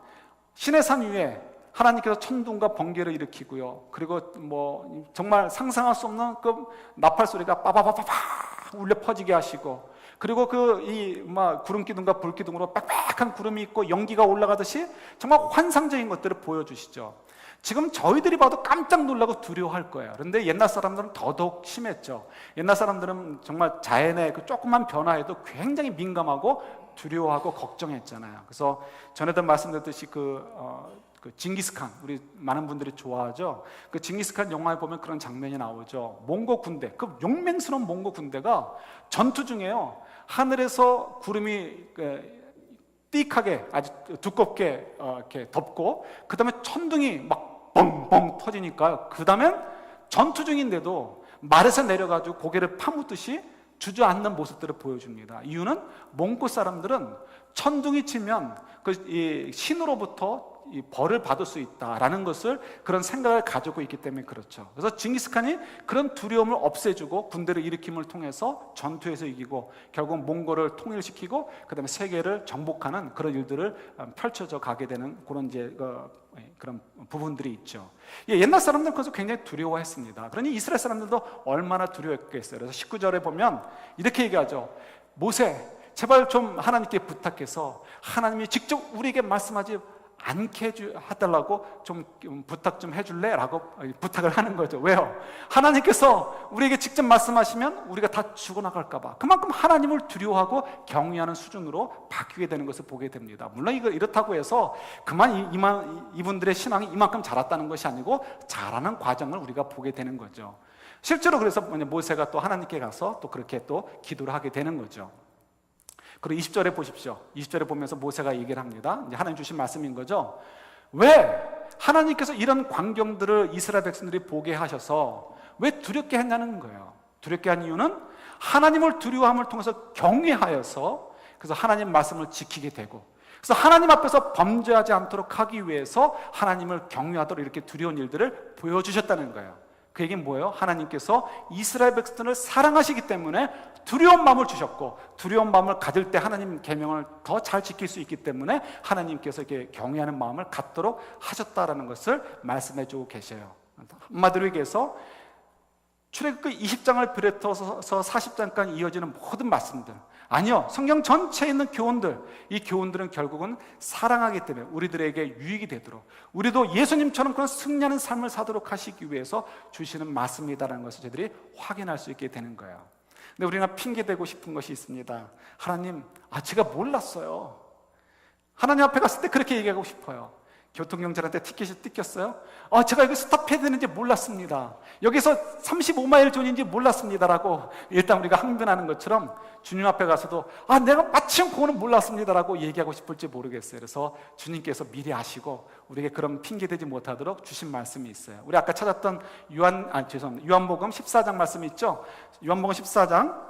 시내산 위에 하나님께서 천둥과 번개를 일으키고요. 그리고 뭐 정말 상상할 수 없는 그 나팔 소리가 빠바바바바 울려 퍼지게 하시고, 그리고 구름 기둥과 불 기둥으로 빽빽한 구름이 있고 연기가 올라가듯이 정말 환상적인 것들을 보여주시죠. 지금 저희들이 봐도 깜짝 놀라고 두려워할 거예요. 그런데 옛날 사람들은 더더욱 심했죠. 옛날 사람들은 정말 자연의 그 조그만 변화에도 굉장히 민감하고 두려워하고 걱정했잖아요. 그래서 전에도 말씀드렸듯이 그 징기스칸, 우리 많은 분들이 좋아하죠. 그 징기스칸 영화에 보면 그런 장면이 나오죠. 몽고 군대, 그 용맹스러운 몽고 군대가 전투 중에요, 하늘에서 구름이 띡하게 아주 두껍게 이렇게 덮고, 그 다음에 천둥이 막 뻥뻥 터지니까요, 그 다음엔 전투 중인데도 말에서 내려가지고 고개를 파묻듯이 주저앉는 모습들을 보여줍니다. 이유는 몽고 사람들은 천둥이 치면 이 신으로부터 이 벌을 받을 수 있다라는 것을, 그런 생각을 가지고 있기 때문에 그렇죠. 그래서 징기스칸이 그런 두려움을 없애주고 군대를 일으킴을 통해서 전투에서 이기고 결국 몽골을 통일시키고 그 다음에 세계를 정복하는 그런 일들을 펼쳐져 가게 되는 그런 그런 부분들이 있죠. 옛날 사람들은 그래서 굉장히 두려워했습니다. 그러니 이스라엘 사람들도 얼마나 두려웠겠어요. 그래서 19절에 보면 이렇게 얘기하죠. 모세, 제발 좀 하나님께 부탁해서 하나님이 직접 우리에게 말씀하지 않게 해달라고 좀 부탁 좀 해줄래? 라고 부탁을 하는 거죠. 왜요? 하나님께서 우리에게 직접 말씀하시면 우리가 다 죽어나갈까 봐 그만큼 하나님을 두려워하고 경외하는 수준으로 바뀌게 되는 것을 보게 됩니다. 물론 이렇다고 해서 이분들의 신앙이 이만큼 자랐다는 것이 아니고 자라는 과정을 우리가 보게 되는 거죠. 실제로 그래서 모세가 또 하나님께 가서 또 그렇게 또 기도를 하게 되는 거죠. 그리고 20절에 보십시오. 20절에 보면서 모세가 얘기를 합니다. 이제 하나님 주신 말씀인 거죠. 왜 하나님께서 이런 광경들을 이스라엘 백성들이 보게 하셔서 왜 두렵게 했냐는 거예요. 두렵게 한 이유는 하나님을 두려워함을 통해서 경외하여서, 그래서 하나님 말씀을 지키게 되고, 그래서 하나님 앞에서 범죄하지 않도록 하기 위해서 하나님을 경외하도록 이렇게 두려운 일들을 보여주셨다는 거예요. 그 얘기는 뭐예요? 하나님께서 이스라엘 백성들을 사랑하시기 때문에 두려운 마음을 주셨고, 두려운 마음을 가질 때 하나님 계명을 더 잘 지킬 수 있기 때문에 하나님께서 이렇게 경외하는 마음을 갖도록 하셨다라는 것을 말씀해 주고 계셔요. 한마디로 얘기해서 출애굽기 20장을 비롯해서 40장까지 이어지는 모든 말씀들, 아니요, 성경 전체에 있는 교훈들, 이 교훈들은 결국은 사랑하기 때문에 우리들에게 유익이 되도록, 우리도 예수님처럼 그런 승리하는 삶을 사도록 하시기 위해서 주시는 말씀이다라는 것을 저희들이 확인할 수 있게 되는 거예요. 근데 우리가 핑계대고 싶은 것이 있습니다. 하나님, 제가 몰랐어요. 하나님 앞에 갔을 때 그렇게 얘기하고 싶어요. 교통경찰한테 티켓이 뜯겼어요? 제가 여기 스탑해야 되는지 몰랐습니다. 여기서 35마일 존인지 몰랐습니다라고 일단 우리가 항변하는 것처럼 주님 앞에 가서도 내가 마침 그거는 몰랐습니다라고 얘기하고 싶을지 모르겠어요. 그래서 주님께서 미리 아시고 우리에게 그런 핑계대지 못하도록 주신 말씀이 있어요. 우리 아까 찾았던 요한복음 14장 말씀이 있죠? 요한복음 14장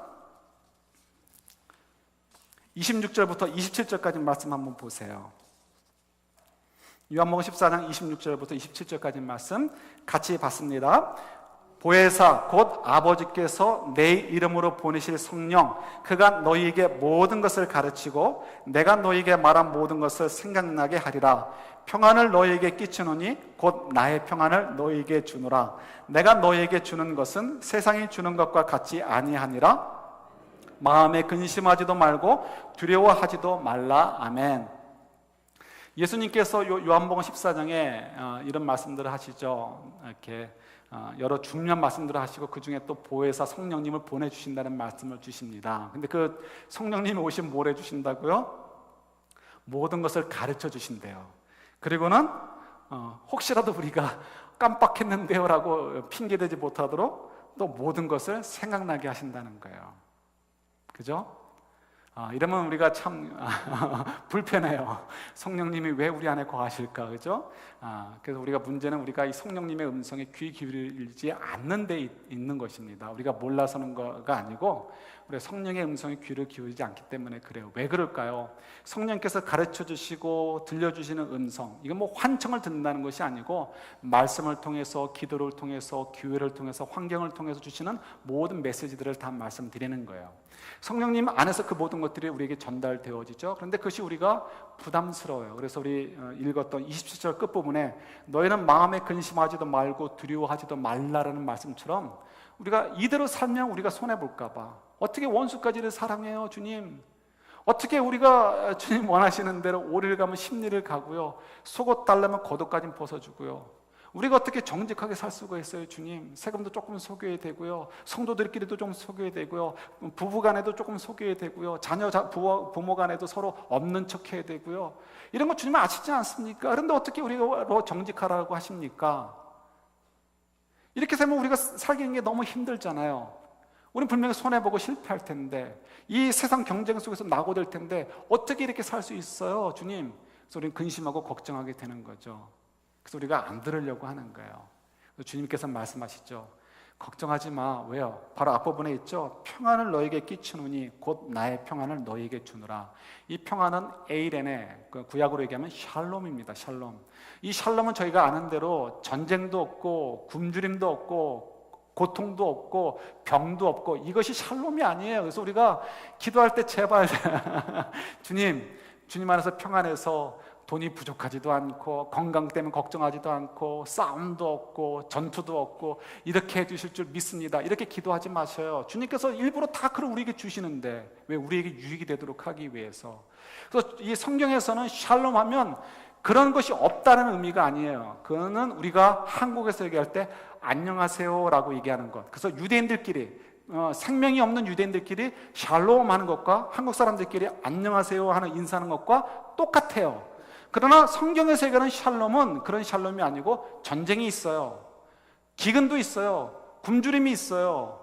26절부터 27절까지 말씀 한번 보세요. 요한복음 14장 26절부터 27절까지 말씀 같이 봤습니다. 보혜사 곧 아버지께서 내 이름으로 보내실 성령, 그가 너희에게 모든 것을 가르치고 내가 너희에게 말한 모든 것을 생각나게 하리라. 평안을 너희에게 끼치노니 곧 나의 평안을 너희에게 주노라. 내가 너희에게 주는 것은 세상이 주는 것과 같이 아니하니라. 마음에 근심하지도 말고 두려워하지도 말라. 아멘. 예수님께서 요한복음 14장에 이런 말씀들을 하시죠. 이렇게 여러 중요한 말씀들을 하시고 그 중에 또 보혜사 성령님을 보내주신다는 말씀을 주십니다. 근데 그 성령님이 오시면 뭘 해주신다고요? 모든 것을 가르쳐 주신대요. 그리고는 혹시라도 우리가 깜빡했는데요 라고 핑계대지 못하도록 또 모든 것을 생각나게 하신다는 거예요. 그죠? 이러면 우리가 참 불편해요. 성령님이 왜 우리 안에 거하실까, 그죠? 그래서 문제는 우리가 이 성령님의 음성에 귀 기울이지 않는 데 있는 것입니다. 우리가 몰라서는 거가 아니고 우리 성령의 음성에 귀를 기울이지 않기 때문에 그래요. 왜 그럴까요? 성령께서 가르쳐 주시고 들려주시는 음성, 이건 뭐 환청을 듣는다는 것이 아니고 말씀을 통해서, 기도를 통해서, 기회를 통해서, 환경을 통해서 주시는 모든 메시지들을 다 말씀드리는 거예요. 성령님 안에서 그 모든 것들이 우리에게 전달되어지죠. 그런데 그것이 우리가 부담스러워요. 그래서 우리 읽었던 27절 끝부분에 너희는 마음에 근심하지도 말고 두려워하지도 말라라는 말씀처럼 우리가 이대로 살면 우리가 손해볼까 봐, 어떻게 원수까지를 사랑해요 주님, 어떻게 우리가 주님 원하시는 대로 5리를 가면 10리를 가고요, 속옷 달라면 겉옷까지 벗어주고요, 우리가 어떻게 정직하게 살 수가 있어요 주님. 세금도 조금 속여야 되고요, 성도들끼리도 좀 속여야 되고요, 부부간에도 조금 속여야 되고요, 부모 간에도 서로 없는 척 해야 되고요, 이런 거 주님은 아시지 않습니까? 그런데 어떻게 우리가 정직하라고 하십니까? 이렇게 되면 우리가 살기는 게 너무 힘들잖아요. 우리는 분명히 손해보고 실패할 텐데, 이 세상 경쟁 속에서 낙오될 텐데 어떻게 이렇게 살 수 있어요 주님? 그래서 우리는 근심하고 걱정하게 되는 거죠. 그래서 우리가 안 들으려고 하는 거예요. 주님께서 말씀하시죠. 걱정하지 마. 왜요? 바로 앞부분에 있죠. 평안을 너에게 끼치노니 곧 나의 평안을 너에게 주노라. 이 평안은 에이레네, 구약으로 얘기하면 샬롬입니다. 샬롬. 이 샬롬은 저희가 아는 대로 전쟁도 없고 굶주림도 없고 고통도 없고 병도 없고, 이것이 샬롬이 아니에요. 그래서 우리가 기도할 때 제발 주님 안에서 평안해서 돈이 부족하지도 않고 건강 때문에 걱정하지도 않고 싸움도 없고 전투도 없고 이렇게 해주실 줄 믿습니다, 이렇게 기도하지 마셔요. 주님께서 일부러 다 그걸 우리에게 주시는데 왜? 우리에게 유익이 되도록 하기 위해서. 그래서 이 성경에서는 샬롬 하면 그런 것이 없다는 의미가 아니에요. 그거는 우리가 한국에서 얘기할 때 안녕하세요라고 얘기하는 것. 그래서 유대인들끼리, 생명이 없는 유대인들끼리 샬롬 하는 것과 한국 사람들끼리 안녕하세요 하는 인사하는 것과 똑같아요. 그러나 성경에서 얘기하는 샬롬은 그런 샬롬이 아니고 전쟁이 있어요, 기근도 있어요, 굶주림이 있어요,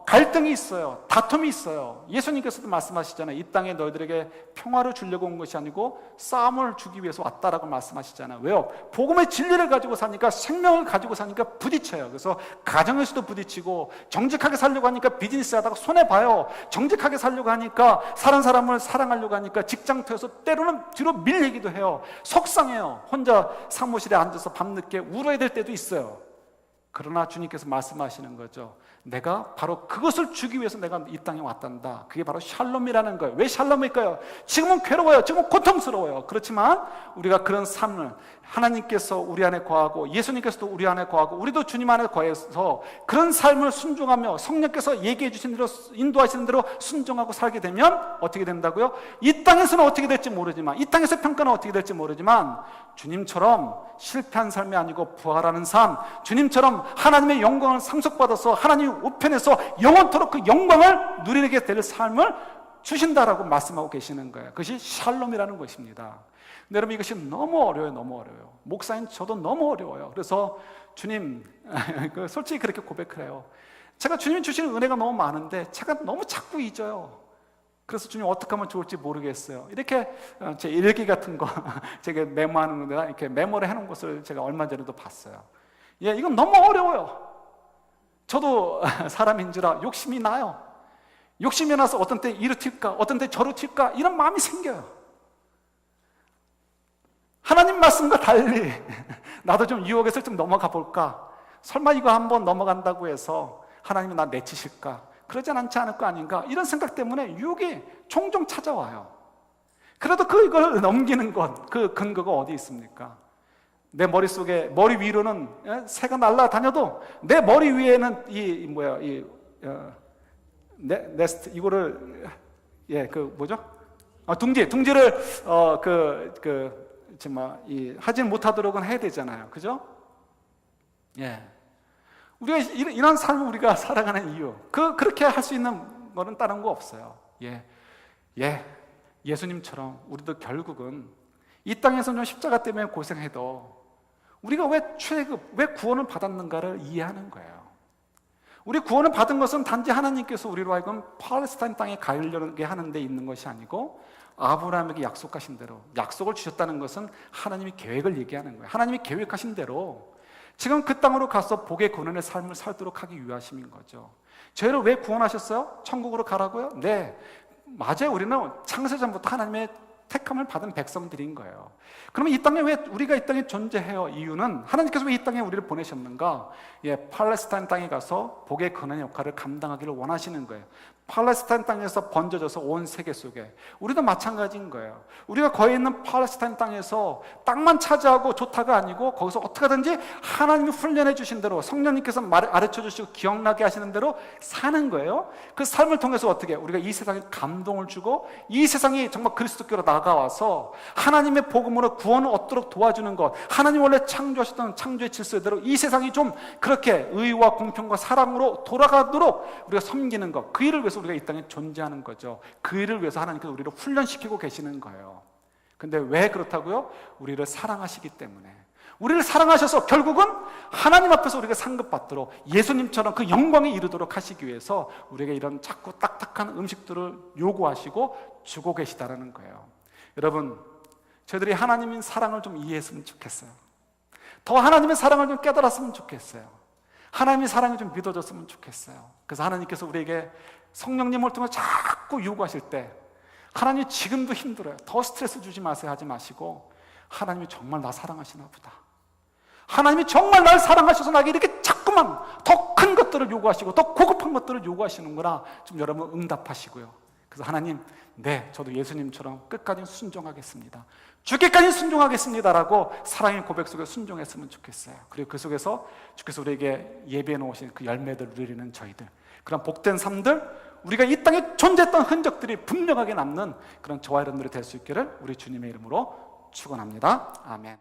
갈등이 있어요, 다툼이 있어요. 예수님께서도 말씀하시잖아요. 이 땅에 너희들에게 평화를 주려고 온 것이 아니고 싸움을 주기 위해서 왔다라고 말씀하시잖아요. 왜요? 복음의 진리를 가지고 사니까, 생명을 가지고 사니까 부딪혀요. 그래서 가정에서도 부딪히고, 정직하게 살려고 하니까 비즈니스 하다가 손해봐요. 정직하게 살려고 하니까, 사는 사람을 사랑하려고 하니까 직장터에서 때로는 뒤로 밀리기도 해요. 속상해요. 혼자 사무실에 앉아서 밤늦게 울어야 될 때도 있어요. 그러나 주님께서 말씀하시는 거죠. 내가 바로 그것을 주기 위해서 내가 이 땅에 왔단다. 그게 바로 샬롬이라는 거예요. 왜 샬롬일까요? 지금은 괴로워요, 지금은 고통스러워요. 그렇지만 우리가 그런 삶을, 하나님께서 우리 안에 거하고 예수님께서도 우리 안에 거하고 우리도 주님 안에 거해서 그런 삶을 순종하며 성령께서 얘기해 주신 대로, 인도하시는 대로 순종하고 살게 되면 어떻게 된다고요? 이 땅에서는 어떻게 될지 모르지만, 이 땅에서 평가는 어떻게 될지 모르지만, 주님처럼 실패한 삶이 아니고 부활하는 삶, 주님처럼 하나님의 영광을 상속받아서 하나님 우편에서 영원토록 그 영광을 누리게 될 삶을 주신다라고 말씀하고 계시는 거예요. 그것이 샬롬이라는 것입니다. 근데 여러분, 이것이 너무 어려워요. 너무 어려워요. 목사인 저도 너무 어려워요. 그래서 주님, 솔직히 그렇게 고백을 해요. 제가 주님이 주시는 은혜가 너무 많은데 제가 너무 자꾸 잊어요. 그래서 주님 어떻게 하면 좋을지 모르겠어요. 이렇게 제 일기 같은 거 제가 메모하는 데다 이렇게 메모를 해놓은 것을 제가 얼마 전에도 봤어요. 예, 이건 너무 어려워요. 저도 사람인지라 욕심이 나요. 욕심이 나서 어떤 때 이로 튈까, 어떤 때 저로 튈까, 이런 마음이 생겨요. 하나님 말씀과 달리 나도 좀 유혹에서 좀 넘어가 볼까, 설마 이거 한번 넘어간다고 해서 하나님이 나 내치실까, 그러진 않지 않을 거 아닌가, 이런 생각 때문에 유혹이 종종 찾아와요. 그래도 이걸 넘기는 것, 그 근거가 어디 있습니까? 내 머릿속에, 머리 위로는 새가 날아다녀도 내 머리 위에는 네스트, 이거를, 둥지를 하지 못하도록은 해야 되잖아요. 그죠? 예. 우리가 이런 삶을 우리가 살아가는 이유, 그렇게 할 수 있는 거는 다른 거 없어요. 예수님처럼 우리도 결국은 이 땅에서 좀 십자가 때문에 고생해도 우리가 왜 구원을 받았는가를 이해하는 거예요. 우리 구원을 받은 것은 단지 하나님께서 우리로 하여금 팔레스타인 땅에 가려게 하는 데 있는 것이 아니고, 아브라함에게 약속하신 대로, 약속을 주셨다는 것은 하나님이 계획을 얘기하는 거예요. 하나님이 계획하신 대로 지금 그 땅으로 가서 복의 근원의 삶을 살도록 하기 위하심인 거죠. 저희를 왜 구원하셨어요? 천국으로 가라고요? 네, 맞아요. 우리는 창세전부터 하나님의 택함을 받은 백성들인 거예요. 그러면 이 땅에 왜 우리가 이 땅에 존재해요? 이유는 하나님께서 왜 이 땅에 우리를 보내셨는가? 팔레스타인 땅에 가서 복의 근원의 역할을 감당하기를 원하시는 거예요. 팔레스타인 땅에서 번져져서 온 세계 속에 우리도 마찬가지인 거예요. 우리가 거기 있는 팔레스타인 땅에서 땅만 차지하고 좋다가 아니고 거기서 어떻게든지 하나님이 훈련해 주신 대로 성령님께서 가르쳐 주시고 기억나게 하시는 대로 사는 거예요. 그 삶을 통해서 어떻게 우리가 이 세상에 감동을 주고 이 세상이 정말 그리스도께로 나가와서 하나님의 복음으로 구원을 얻도록 도와주는 것, 하나님 원래 창조하셨던 창조의 질서대로 이 세상이 좀 그렇게 의와 공평과 사랑으로 돌아가도록 우리가 섬기는 것, 그 일을 위해서 우리가 이 땅에 존재하는 거죠. 그 일을 위해서 하나님께서 우리를 훈련시키고 계시는 거예요. 근데 왜 그렇다고요? 우리를 사랑하시기 때문에. 우리를 사랑하셔서 결국은 하나님 앞에서 우리가 상급받도록 예수님처럼 그 영광에 이르도록 하시기 위해서 우리에게 이런 자꾸 딱딱한 음식들을 요구하시고 주고 계시다라는 거예요. 여러분, 저희들이 하나님의 사랑을 좀 이해했으면 좋겠어요. 더 하나님의 사랑을 좀 깨달았으면 좋겠어요. 하나님의 사랑이 좀 믿어졌으면 좋겠어요. 그래서 하나님께서 우리에게 성령님을 통해 자꾸 요구하실 때 하나님 지금도 힘들어요. 더 스트레스 주지 마세요 하지 마시고 하나님이 정말 나 사랑하시나 보다. 하나님이 정말 날 사랑하셔서 나에게 이렇게 자꾸만 더 큰 것들을 요구하시고 더 고급한 것들을 요구하시는구나 좀 여러분 응답하시고요. 그래서 하나님, 네, 저도 예수님처럼 끝까지 순종하겠습니다. 죽기까지 순종하겠습니다라고 사랑의 고백 속에 순종했으면 좋겠어요. 그리고 그 속에서 주께서 우리에게 예비해 놓으신 그 열매들을 누리는 저희들, 그런 복된 삶들, 우리가 이 땅에 존재했던 흔적들이 분명하게 남는 그런 저와 여러분들이 될 수 있기를 우리 주님의 이름으로 축원합니다. 아멘.